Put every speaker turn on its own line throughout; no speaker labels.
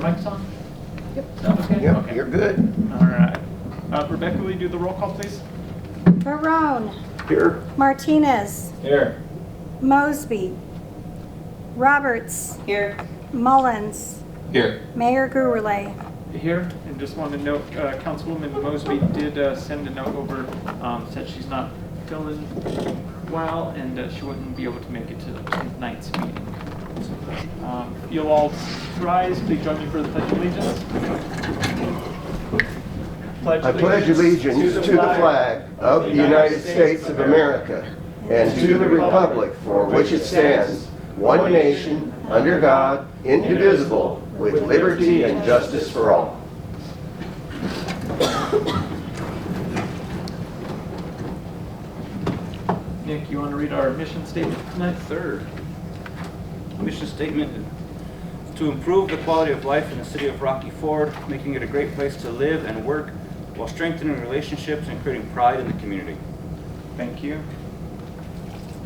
mics on?
Yep.
Sound okay?
Yep,
Okay.
you're good.
All right. Rebecca, will you do the roll call, please?
Barone.
Here.
Martinez.
Here.
Mosby. Roberts.
Here.
Mullins.
Here.
Mayor Gurley.
Here, and just want to note, Councilwoman Mosby did send a note over, said she's not feeling well, and she wouldn't be able to make it to tonight's meeting. You'll all rise. Please join me for the Pledge of Allegiance.
I pledge allegiance to the flag of the United States of America and to the republic for which it stands, one nation, under God, indivisible, with liberty and justice for all.
Nick, you want to read our mission statement tonight?
Third, mission statement is to improve the quality of life in the city of Rocky Ford, making it a great place to live and work while strengthening relationships and creating pride in the community.
Thank you.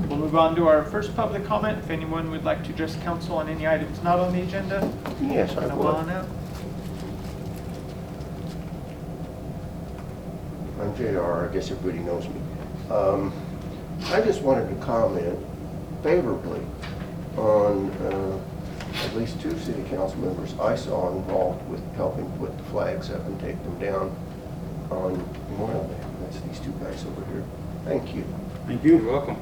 We'll move on to our first public comment. If anyone would like to address council on any items not on the agenda,
Yes, I
come
would.
on up.
I'm JR, I guess everybody knows me. I just wanted to comment favorably on at least 2 city council members I saw involved with helping put the flags up and take them down on Memorial Day. That's these 2 guys over here. Thank you.
Thank you. You're welcome.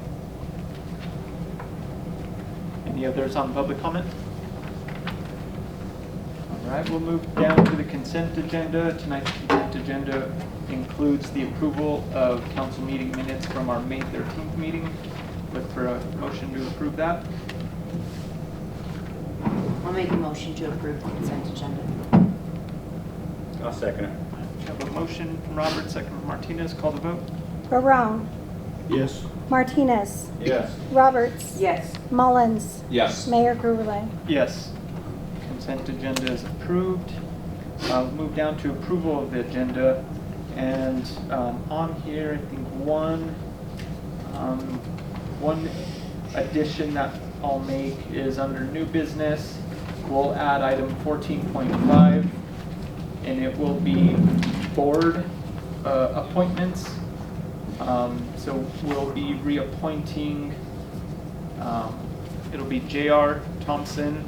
Any others on public comment? All right, we'll move down to the consent agenda. Tonight's consent agenda includes the approval of council meeting minutes from our May 13th meeting. Look for a motion to approve that.
I'll make a motion to approve the consent agenda.
I'll second it.
We have a motion from Robert, second from Martinez. Call the vote.
Barone.
Yes.
Martinez.
Yes.
Roberts.
Yes.
Mullins.
Yes.
Mayor Gurley.
Yes. Consent agenda is approved. We'll move down to approval of the agenda. And on here, I think one addition that I'll make is under new business. We'll add item 14.5, and it will be board appointments. So we'll be reappointing, it'll be J.R. Thompson,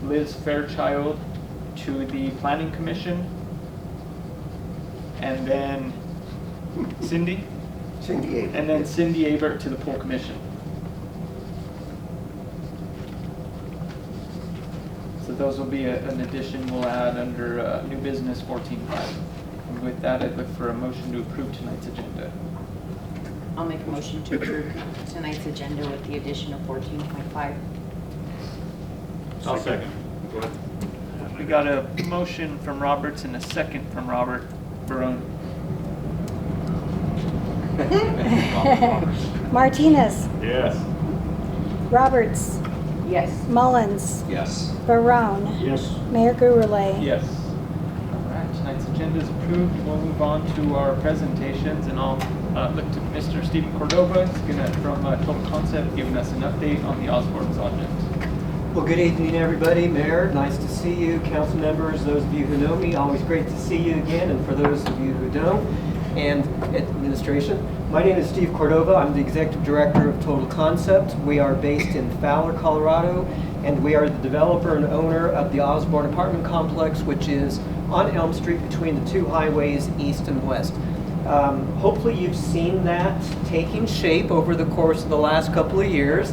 Liz Fairchild to the Planning Commission, and then Cindy Abert to the Pool Commission. So those will be an addition we'll add under new business 14.5. And with that, I'd look for a motion to approve tonight's agenda.
I'll make a motion to approve tonight's agenda with the addition of 14.5.
I'll second. Go ahead.
We got a motion from Roberts and a second from Robert Barone.
Martinez.
Yes.
Roberts.
Yes.
Mullins.
Yes.
Barone.
Yes.
Mayor Gurley.
Yes. All right, tonight's agenda is approved. We'll move on to our presentations, and I'll look to Mr. Stephen Cordova. He's gonna, from Total Concept, giving us an update on the Osborn project.
Well, good evening, everybody. Mayor, nice to see you. Council members, those of you who know me, always great to see you again. And for those of you who don't, and administration, my name is Steve Cordova. I'm the Executive Director of Total Concept. We are based in Fowler, Colorado, and we are the developer and owner of the Osborn apartment complex, which is on Elm Street between the 2 highways, east and west. Hopefully you've seen that taking shape over the course of the last couple of years.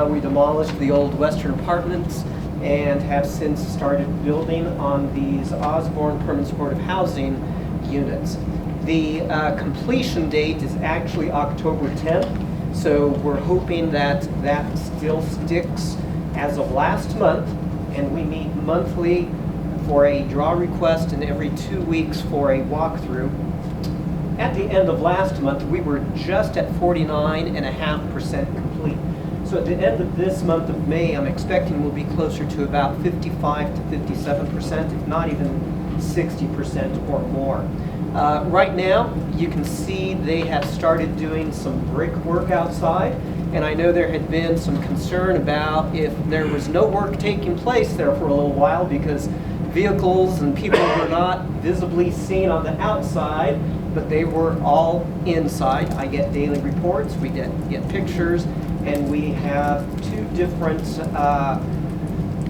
We demolished the old Western apartments and have since started building on these Osborn permanent supportive housing units. The completion date is actually October 10th, so we're hoping that that still sticks as of last month, and we meet monthly for a draw request and every 2 weeks for a walkthrough. At the end of last month, we were just at 49.5% complete. So at the end of this month of May, I'm expecting we'll be closer to about 55 to 57%, if not even 60% or more. Right now, you can see they have started doing some brick work outside, And I know there had been some concern about if there was no work taking place there for a little while because vehicles and people were not visibly seen on the outside, but they were all inside. I get daily reports, we get pictures, and we have two different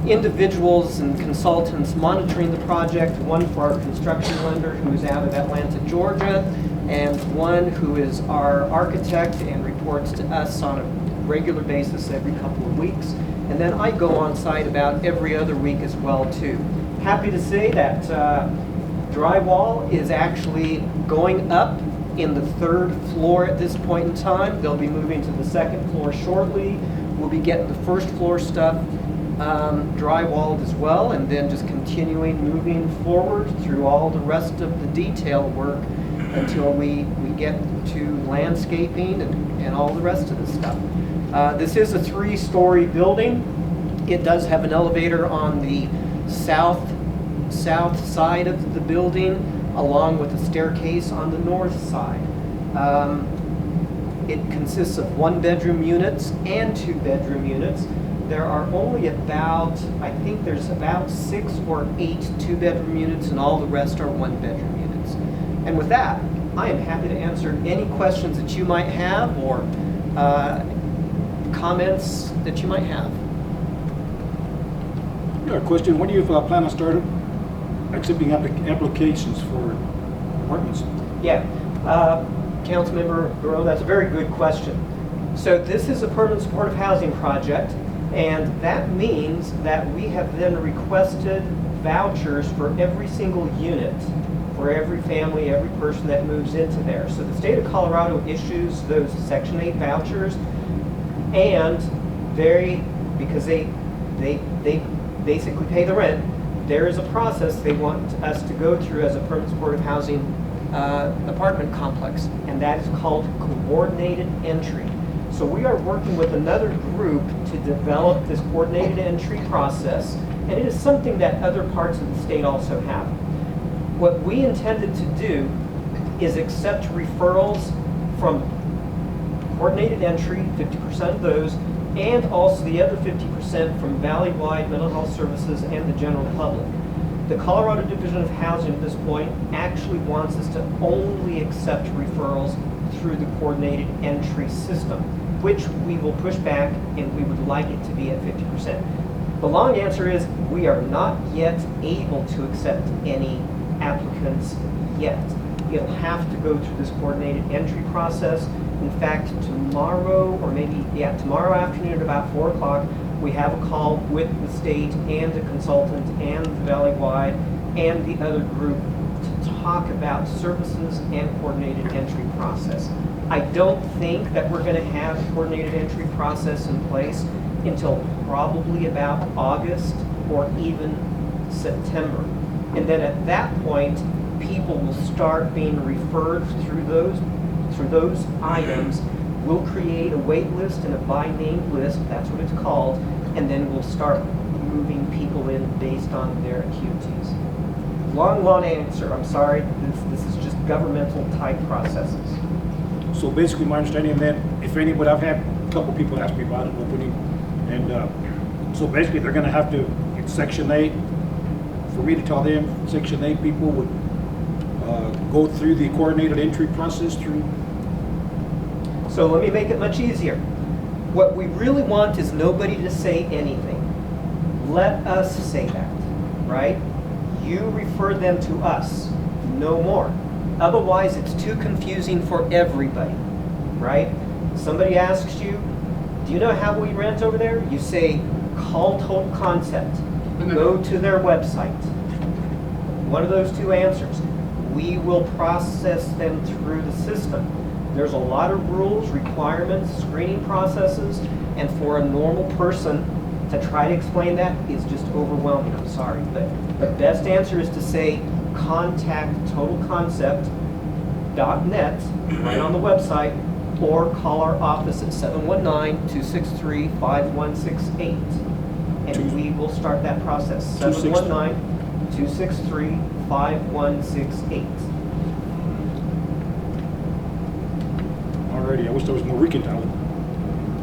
individuals and consultants monitoring the project, one for our construction lender who's out of Atlanta, Georgia, and one who is our architect and reports to us on a regular basis every couple of weeks. And then I go on site about every other week as well too. Happy to say that drywall is actually going up in the 3rd floor at this point in time. They'll be moving to the 2nd floor shortly. We'll be getting the 1st floor stuff drywalled as well, and then just continuing moving forward through all the rest of the detail work until we get to landscaping and all the rest of the stuff. This is a 3-story building. It does have an elevator on the south side of the building, along with a staircase on the north side. It consists of 1-bedroom units and 2-bedroom units. There are only about, I think there's about 6 or 8 2-bedroom units, and all the rest are 1-bedroom units. And with that, I am happy to answer any questions that you might have or comments that you might have.
Yeah, a question, when do you plan on starting accepting applications for apartments?
Yeah, Councilmember Burrow, that's a very good question. So this is a permanent supportive housing project, and that means that we have then requested vouchers for every single unit, for every family, every person that moves into there. So the state of Colorado issues those Section 8 vouchers, and because they basically pay the rent, there is a process they want us to go through as a permanent supportive housing apartment complex, and that is called coordinated entry. So we are working with another group to develop this coordinated entry process, and it is something that other parts of the state also have. What we intended to do is accept referrals from coordinated entry, 50% of those, and also the other 50% from Valley-wide mental health services and the general public. The Colorado Division of Housing at this point actually wants us to only accept referrals through the coordinated entry system, which we will push back, and we would like it to be at 50%. The long answer is we are not yet able to accept any applicants yet. It'll have to go through this coordinated entry process. In fact, tomorrow, or maybe, tomorrow afternoon at about 4 o'clock, we have a call with the state and the consultant and the Valley-wide and the other group to talk about services and coordinated entry process. I don't think that we're going to have a coordinated entry process in place until probably about August or even September. And then at that point, people will start being referred through those items. We'll create a wait list and a by name list, that's what it's called, and then we'll start moving people in based on their acuities. Long answer, I'm sorry, this is just governmental type processes.
So basically my understanding of that, if anybody, I've had a couple people ask me about an opening, and so basically they're gonna have to, it's Section 8, for me to tell them, Section 8 people would go through the coordinated entry process through.
So let me make it much easier. What we really want is nobody to say anything. Let us say that, right? You refer them to us, no more. Otherwise, it's too confusing for everybody, right? Somebody asks you, do you know how we rent over there? You say, call Total Concept. Go to their website. One of those two answers. We will process them through the system. There's a lot of rules, requirements, screening processes, and for a normal person to try to explain that is just overwhelming. I'm sorry, but the best answer is to say contact totalconcept.net right on the website, or call our office at 719-263-5168, and we will start that process. 719-263-5168.
Alrighty, I wish there was more we could tell.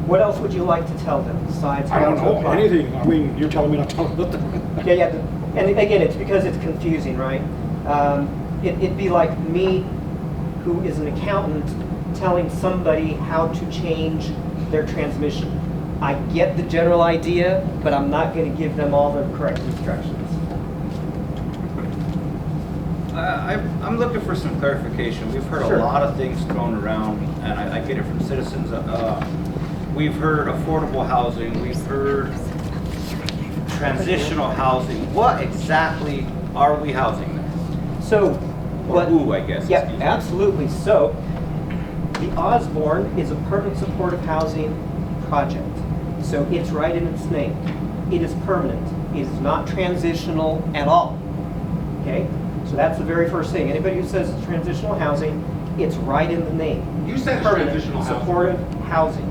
What else would you like to tell them besides?
I don't
how to
know,
apply?
anything. I mean, you're telling me not to tell them.
Yeah. And again, it's because it's confusing, right? It'd be like me, who is an accountant, telling somebody how to change their transmission. I get the general idea, but I'm not going to give them all the correct instructions.
I'm looking for some clarification. We've heard
Sure.
a lot of things thrown around, and I get it from citizens. We've heard affordable housing, we've heard transitional housing. What exactly are we housing there?
So,
Or who, I guess.
Yeah,
excuse me.
absolutely. So, the Osborn is a permanent supportive housing project. So it's right in its name. It is permanent. It is not transitional at all. Okay? So that's the very first thing. Anybody who says it's transitional housing, it's right in the name.
You said it's
Permanent,
transitional housing.
supportive housing.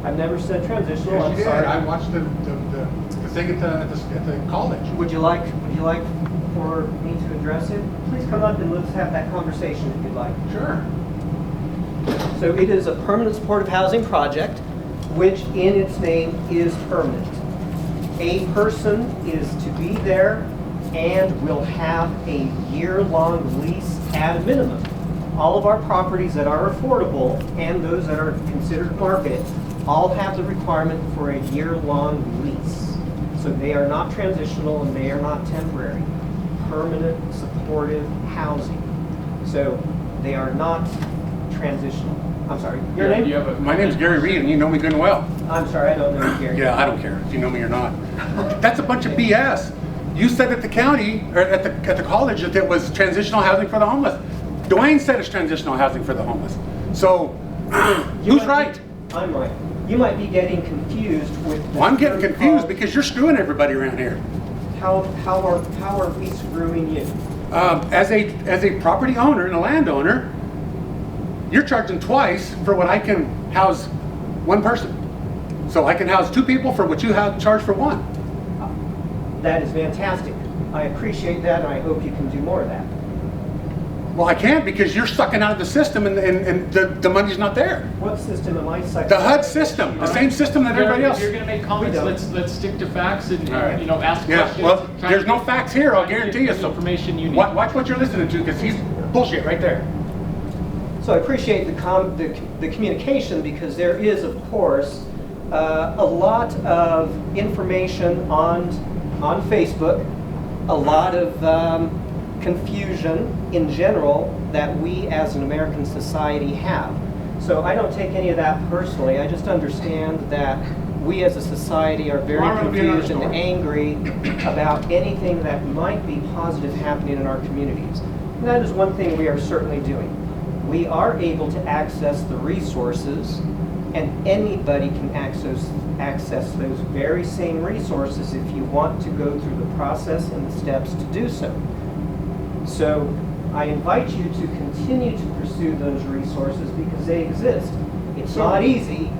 I've never said transitional.
Yes,
I'm
you did.
sorry.
I watched the thing at the college.
Would you like for me to address it? Please come up and let's have that conversation if you'd like.
Sure.
So it is a permanent supportive housing project, which in its name is permanent. A person is to be there and will have a year-long lease at a minimum. All of our properties that are affordable and those that are considered market all have the requirement for a year-long lease. So they are not transitional and they are not temporary. Permanent supportive housing. So they are not transitional. I'm sorry, your name?
My name's Gary Reed, and you know me good and well.
I'm sorry, I don't know you, Gary.
Yeah, I don't care if you know me or not. That's a bunch of BS. You said at the county, or at the college, that it was transitional housing for the homeless. Dwayne said it's transitional housing for the homeless. So,
You
who's
might
right?
be- I'm right. You might be getting confused with.
Well, I'm getting confused because you're screwing everybody around here.
How are we screwing you?
As a property owner and a landowner, you're charging twice for what I can house one person. So I can house two people for what you have charged for one.
That is fantastic. I appreciate that, and I hope you can do more of that.
Well, I can't because you're sucking out of the system and the money's not there.
What system am I sucking?
The HUD system, the same system that everybody else.
If you're gonna make comments,
We don't.
let's stick to facts and,
All right.
ask
Yeah,
questions.
well,
Try
there's
to
no
get-
facts here, I'll
try to
guarantee
get
you.
the information you need.
Watch what you're listening to because he's bullshit right there.
So I appreciate the communication because there is, of course, a lot of information on Facebook, a lot of confusion in general that we as an American society have. So I don't take any of that personally. I just understand that we as a society are very
Well, I'm gonna be another
confused and
story.
angry about anything that might be positive happening in our communities. And that is one thing we are certainly doing. We are able to access the resources, and anybody can access those very same resources if you want to go through the process and the steps to do so. So I invite you to continue to pursue those resources because they exist. It's not easy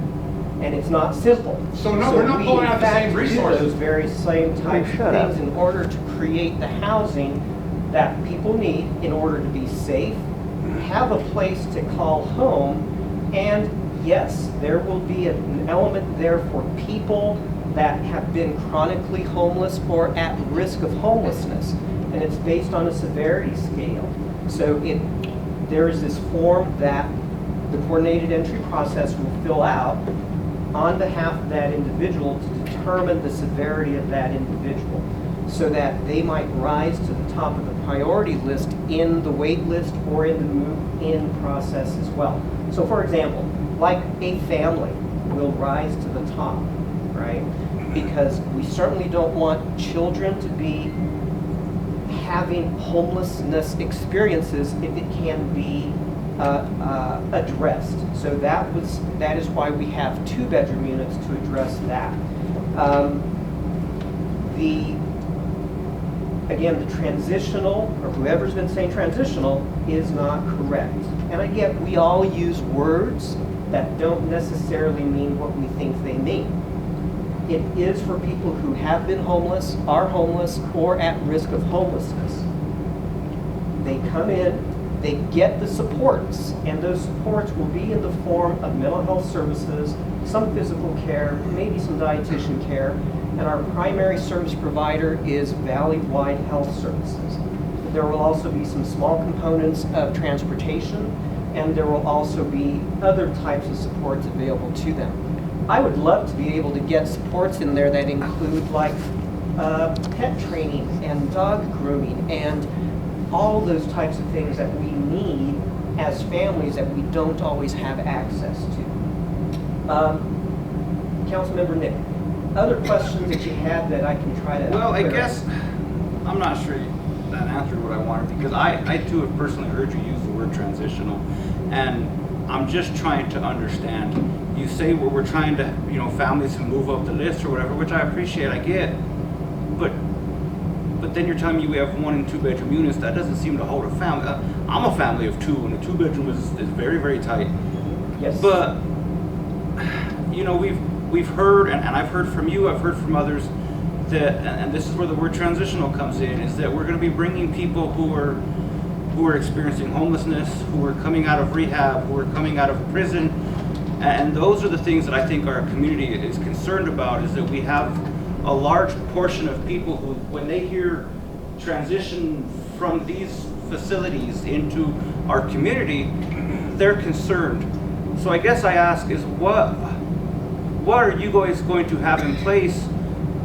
and it's not simple.
So no, we're not
we,
pulling
in
out the
fact,
same
do
resources.
those very same types of things in order to create the housing that people need in order to be safe, have a place to call home, and yes, there will be an element there for people that have been chronically homeless or at risk of homelessness, and it's based on a severity scale. So there is this form that the coordinated entry process will fill out on behalf of that individual to determine the severity of that individual, so that they might rise to the top of the priority list in the wait list or in the move-in process as well. So for example, like a family will rise to the top, right? Because we certainly don't want children to be having homelessness experiences if it can be addressed. So that is why we have 2-bedroom units to address that. Again, the transitional, or whoever's been saying transitional, is not correct. And I get we all use words that don't necessarily mean what we think they mean. It is for people who have been homeless, are homeless, or at risk of homelessness. They come in, they get the supports, and those supports will be in the form of mental health services some physical care, maybe some dietitian care, and our primary service provider is Valley-wide Health Services. There will also be some small components of transportation, and there will also be other types of supports available to them. I would love to be able to get supports in there that include like pet training and dog grooming and all those types of things that we need as families that we don't always have access to. Councilmember Nick, other questions that you had that I can try to
Well, I
clear up?
guess, I'm not sure that answered what I wanted, because I too have personally heard you use the word transitional, and I'm just trying to understand. You say we're trying to, families who move up the list or whatever, which I appreciate, I get, but then you're telling me we have 1 and 2 bedroom units. That doesn't seem to hold a family. I'm a family of 2, and a 2 bedroom is very, very tight.
Yes.
But, we've heard, and I've heard from you, I've heard from others, that, and this is where the word transitional comes in, is that we're going to be bringing people who are experiencing homelessness, who are coming out of rehab, who are coming out of prison, and those are the things that I think our community is concerned about, is that we have a large portion of people who, when they hear transition from these facilities into our community, they're concerned. So I guess I ask is what are you guys going to have in place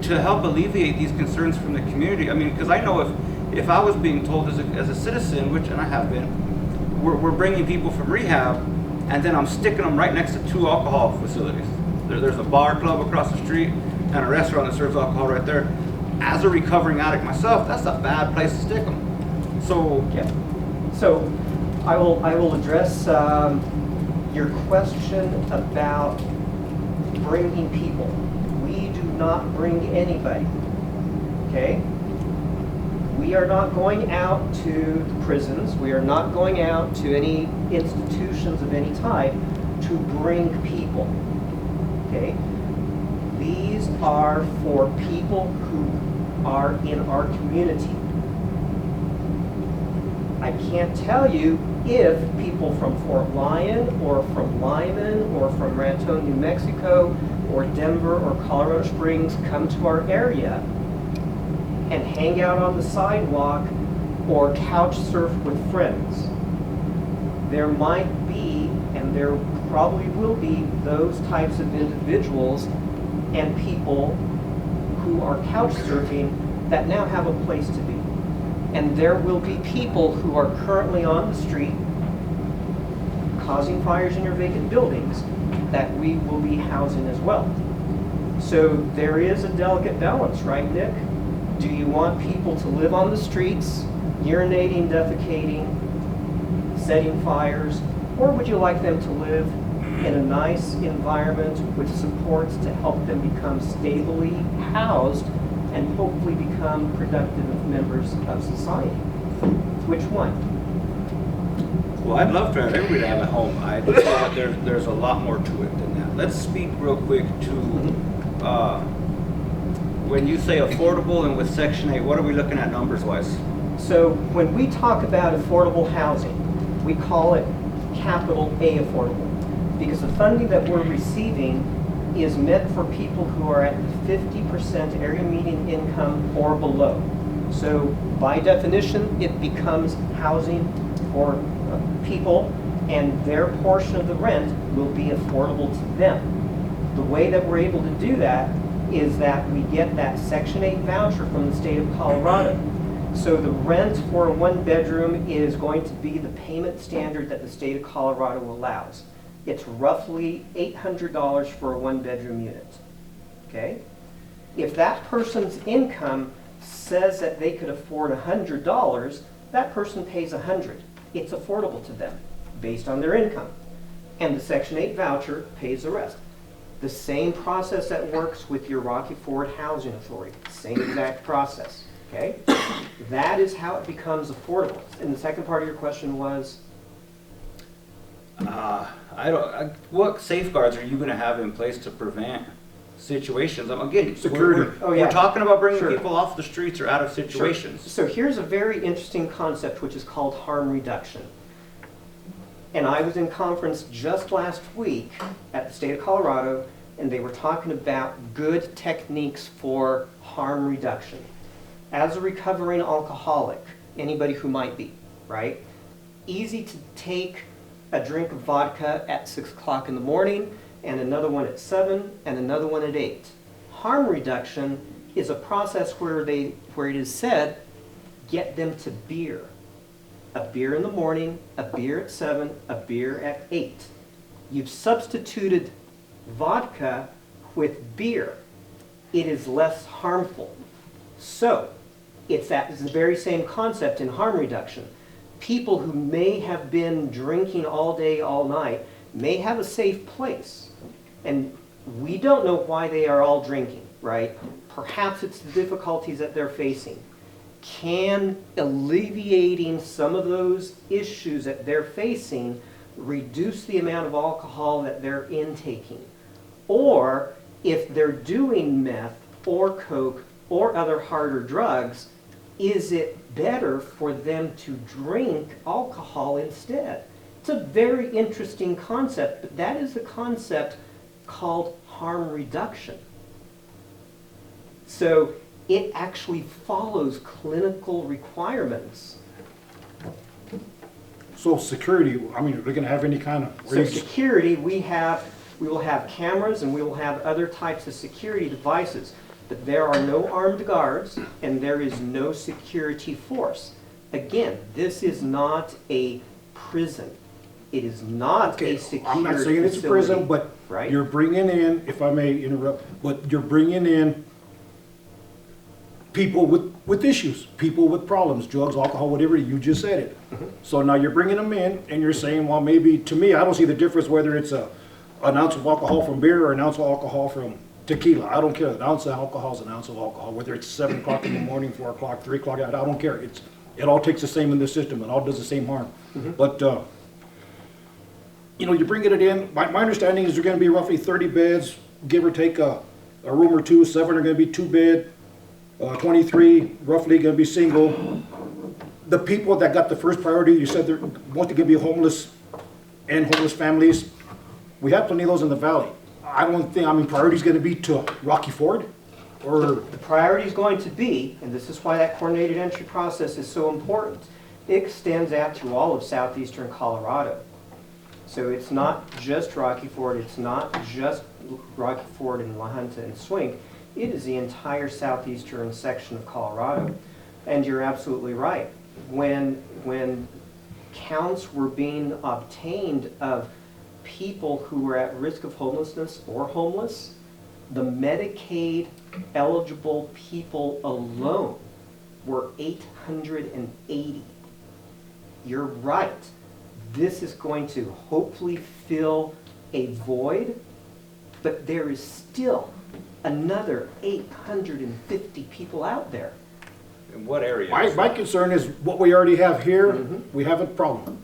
to help alleviate these concerns from the community? I mean, because I know if I was being told as a citizen, which, and I have been, we're bringing people from rehab, and then I'm sticking them right next to 2 alcohol facilities. There's a bar club across the street and a restaurant that serves alcohol right there. As a recovering addict myself, that's a bad place to stick them. So,
Yeah. So I will address your question about bringing people. We do not bring anybody, okay? We are not going out to prisons. We are not going out to any institutions of any type to bring people, okay? These are for people who are in our community. I can't tell you if people from Fort Lyon or from Lyman or from Raton, New Mexico or Denver or Colorado Springs come to our area and hang out on the sidewalk or couch surf with friends. There might be, and there probably will be, those types of individuals and people who are couch surfing that now have a place to be. And there will be people who are currently on the street causing fires in your vacant buildings that we will be housing as well. So there is a delicate balance, right, Nick? Do you want people to live on the streets, urinating, defecating, setting fires, or would you like them to live in a nice environment with supports to help them become stably housed and hopefully become productive members of society? Which one?
well, I'd love for everybody to have a home. I just thought there's a lot more to it than that. Let's speak real quick to when you say affordable and with Section 8, what are we looking at numbers-wise?
So when we talk about affordable housing, we call it capital A affordable, because the funding that we're receiving is meant for people who are at the 50% area median income or below. So by definition, it becomes housing for people, and their portion of the rent will be affordable to them. The way that we're able to do that is that we get that Section 8 voucher from the state of Colorado. So the rent for a 1-bedroom is going to be the payment standard that the state of Colorado allows. It's roughly $800 for a 1-bedroom unit, okay? If that person's income says that they could afford $100, that person pays $100. It's affordable to them based on their income. And the Section 8 voucher pays the rest. The same process that works with your Rocky Ford Housing Authority, same exact process, okay? That is how it becomes affordable. And the second part of your question was?
What safeguards are you going to have in place to prevent situations? Again,
Security.
We're talking about bringing
Sure.
people off the streets or out of situations.
Sure. So here's a very interesting concept which is called harm reduction. And I was in conference just last week at the state of Colorado, and they were talking about good techniques for harm reduction. As a recovering alcoholic, anybody who might be, right? Easy to take a drink of vodka at 6 o'clock in the morning, and another one at 7, and another one at 8. Harm reduction is a process where it is said, get them to beer. A beer in the morning, a beer at 7, a beer at 8. You've substituted vodka with beer. It is less harmful. So, it's the very same concept in harm reduction. People who may have been drinking all day, all night, may have a safe place. And we don't know why they are all drinking, right? Perhaps it's the difficulties that they're facing. Can alleviating some of those issues that they're facing reduce the amount of alcohol that they're intaking? Or if they're doing meth or coke or other harder drugs, is it better for them to drink alcohol instead? It's a very interesting concept, but that is a concept called harm reduction. So it actually follows clinical requirements.
So security, I mean, are they gonna have any kind of
So
rigs?
security, we will have cameras and we will have other types of security devices. But there are no armed guards and there is no security force. Again, this is not a prison. It is not
Okay,
a security
I'm not saying it's a
facility,
prison, but
right?
you're bringing in, if I may interrupt, but you're bringing in people with issues, people with problems, drugs, alcohol, whatever, you just said it. So now you're bringing them in and you're saying, well, maybe, to me, I don't see the difference whether it's an ounce of alcohol from beer or an ounce of alcohol from tequila. I don't care. An ounce of alcohol is an ounce of alcohol, whether it's 7 o'clock in the morning, 4 o'clock, 3 o'clock, I don't care. It all takes the same in the system. It all does the same harm. But, you know, you're bringing it in. My understanding is there's going to be roughly 30 beds, give or take a room or two. 7 are going to be 2-bed. 23 roughly going to be single. The people that got the first priority, you said they're want to be homeless and homeless families. We have plenty of those in the valley. I don't think, I mean, priority is going to be to Rocky Ford, or
The priority is going to be, and this is why that coordinated entry process is so important, it extends out to all of southeastern Colorado. So it's not just Rocky Ford, it's not just Rocky Ford and La Junta and Swing. It is the entire southeastern section of Colorado. And you're absolutely right. When counts were being obtained of people who were at risk of homelessness or homeless, the Medicaid eligible people alone were 880. You're right. This is going to hopefully fill a void, but there is still another 850 people out there.
In what area?
my concern is what we already have here, we have a problem.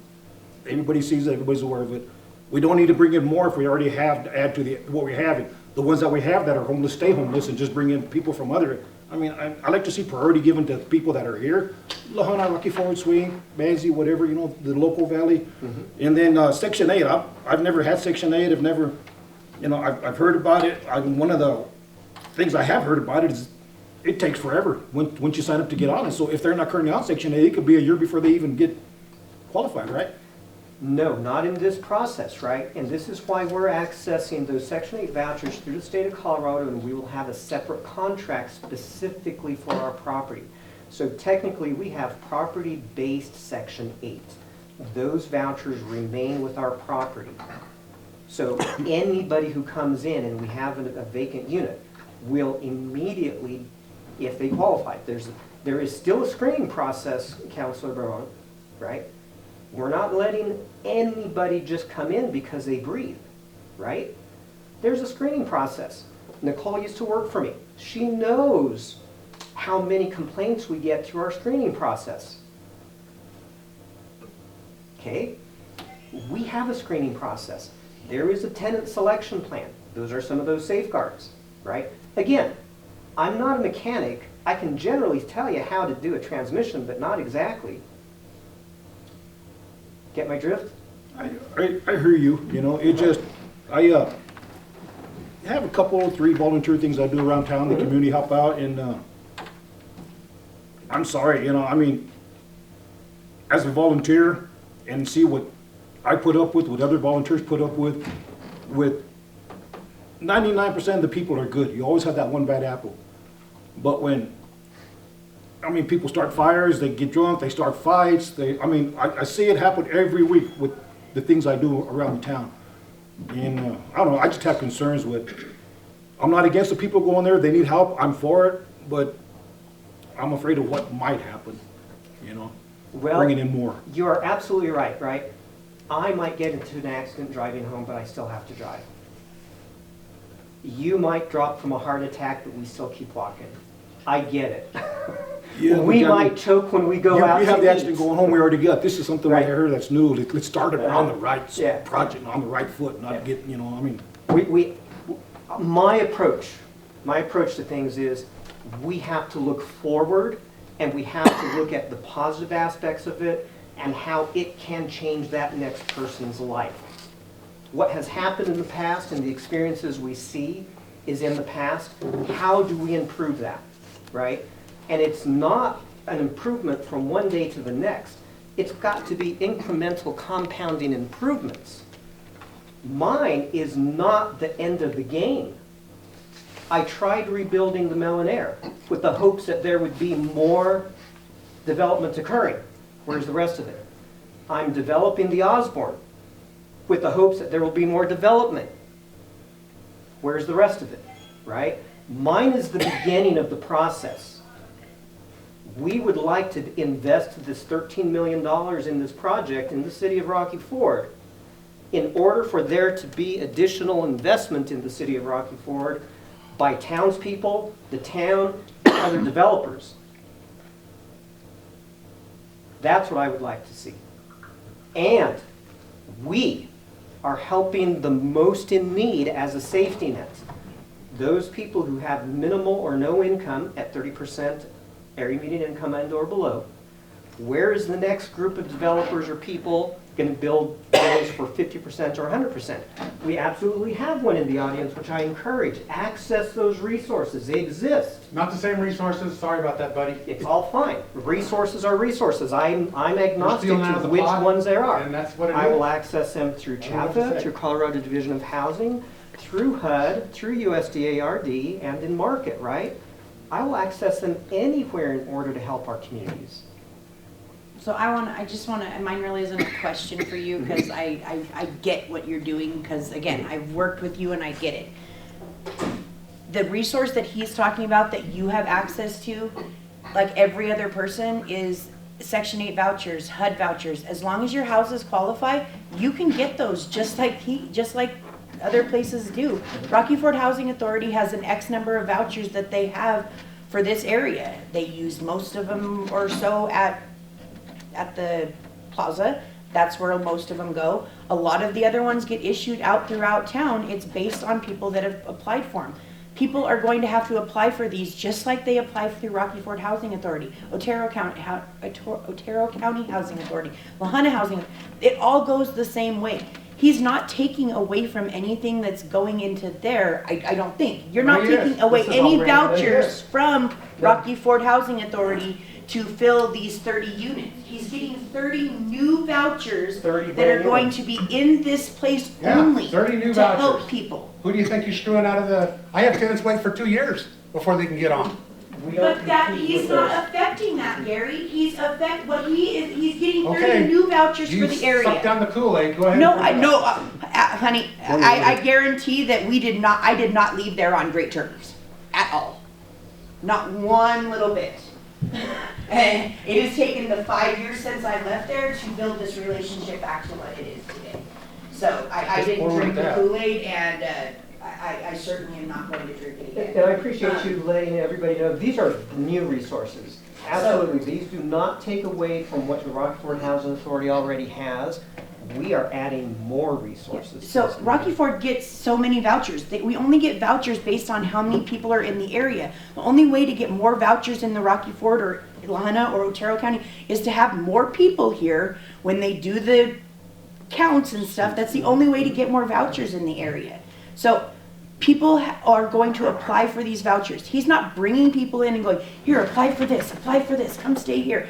Everybody sees it, everybody's aware of it. We don't need to bring in more if we already have to add to what we have. The ones that we have that are homeless stay homeless and just bring in people from other, I mean, I like to see priority given to people that are here. La Junta, Rocky Ford, Swing, Banzi, whatever, you know, the local valley. And then Section 8, I've never had Section 8, I've never, you know, I've heard about it. One of the things I have heard about it is it takes forever once you sign up to get on it. So if they're not currently on Section 8, it could be a year before they even get qualified, right?
No, not in this process, right? And this is why we're accessing those Section 8 vouchers through the state of Colorado, and we will have a separate contract specifically for our property. So technically, we have property-based Section 8. Those vouchers remain with our property. So anybody who comes in and we have a vacant unit will immediately, if they qualify, there is still a screening process, Councilor Barone, right? We're not letting anybody just come in because they breathe, right? There's a screening process. Nicole used to work for me. She knows how many complaints we get through our screening process. Okay? We have a screening process. There is a tenant selection plan. Those are some of those safeguards, right? Again, I'm not a mechanic. I can generally tell you how to do a transmission, but not exactly. Get my drift?
I hear you, you know, it just, I have a couple, 3 volunteer things I do around town, the community help out, and I'm sorry, I mean, as a volunteer, and see what I put up with, what other volunteers put up with 99% of the people are good. You always have that one bad apple. But when, people start fires, they get drunk, they start fights, I see it happen every week with the things I do around the town. And I don't know, I just have concerns with, I'm not against the people going there, they need help, I'm for it, but I'm afraid of what might happen,
Well,
bringing in more.
You are absolutely right? I might get into an accident driving home, but I still have to drive. You might drop from a heart attack, but we still keep walking. I get it.
Yeah,
We might choke when we go out
We have
to
the
eat.
accident going home, we already got, this is something
Right.
I heard that's new, let's start it on the right
Yeah.
project, on the right foot, not
Yeah.
get,
My approach to things is we have to look forward and we have to look at the positive aspects of it and how it can change that next person's life. What has happened in the past and the experiences we see is in the past. How do we improve that, right? And it's not an improvement from one day to the next. It's got to be incremental compounding improvements. Mine is not the end of the game. I tried rebuilding the Melanair with the hopes that there would be more development occurring. Where's the rest of it? I'm developing the Osborn with the hopes that there will be more development. Where's the rest of it, right? Mine is the beginning of the process. We would like to invest this $13 million in this project in the city of Rocky Ford. In order for there to be additional investment in the city of Rocky Ford by townspeople, the town, and other developers. That's what I would like to see. And we are helping the most in need as a safety net. Those people who have minimal or no income at 30% area median income and or below. Where is the next group of developers or people going to build those for 50% or 100%? We absolutely have one in the audience, which I encourage. Access those resources. They exist.
Not the same resources, sorry about that, buddy.
It's all fine. Resources are resources. I'm agnostic
stealing out of
to
the
which
pot,
ones there are.
and that's what it
I
is.
will access them through
I don't know what to
CHAFA,
say.
through Colorado Division of Housing, through HUD, through USDA-RD, and in market, right? I will access them anywhere in order to help our communities.
So I just want to, and mine really isn't a question for you, because I get what you're doing, because again, I've worked with you and I get it. The resource that he's talking about that you have access to, like every other person, is Section 8 vouchers, HUD vouchers. As long as your houses qualify, you can get those just like other places do. Rocky Ford Housing Authority has an X number of vouchers that they have for this area. They use most of them or so at the plaza. That's where most of them go. A lot of the other ones get issued out throughout town. It's based on people that have applied for them. People are going to have to apply for these just like they apply through Rocky Ford Housing Authority, Otero County Housing Authority, Lahana Housing. It all goes the same way. He's not taking away from anything that's going into there, I don't think. You're not taking away
This is
any
all brand new.
vouchers from Rocky Ford Housing Authority to fill these 30 units. He's getting 30 new vouchers
30
that are
brand new
going
ones.
to be in this place
Yeah,
only
30 new
to help
vouchers.
people.
Who do you think you're screwing out of the, I have tenants wait for 2 years before they can get on.
We don't
But that,
compete
he's
with
not
those.
affecting that, Gary. He's he's getting 30
Okay.
new vouchers for
You
the
suck
area.
down the Kool-Aid, go ahead.
No,
and
I
bring it
no,
up.
honey, I guarantee that I did not leave there on great terms at all. Not one little bit. And it has taken the 5 years since I left there to build this relationship back to what it is today. So I
Just
didn't
forward
drink the
that.
Kool-Aid, and I certainly am not going to drink it again.
And I appreciate you letting everybody know, these are new resources. Absolutely, these do not take away from what the Rocky Ford Housing Authority already has. We are adding more resources. to
So
this
Rocky
community.
Ford gets so many vouchers. We only get vouchers based on how many people are in the area. The only way to get more vouchers in the Rocky Ford or Lahana or Otero County is to have more people here when they do the counts and stuff. That's the only way to get more vouchers in the area. So People are going to apply for these vouchers. He's not bringing people in and going, here, apply for this, come stay here.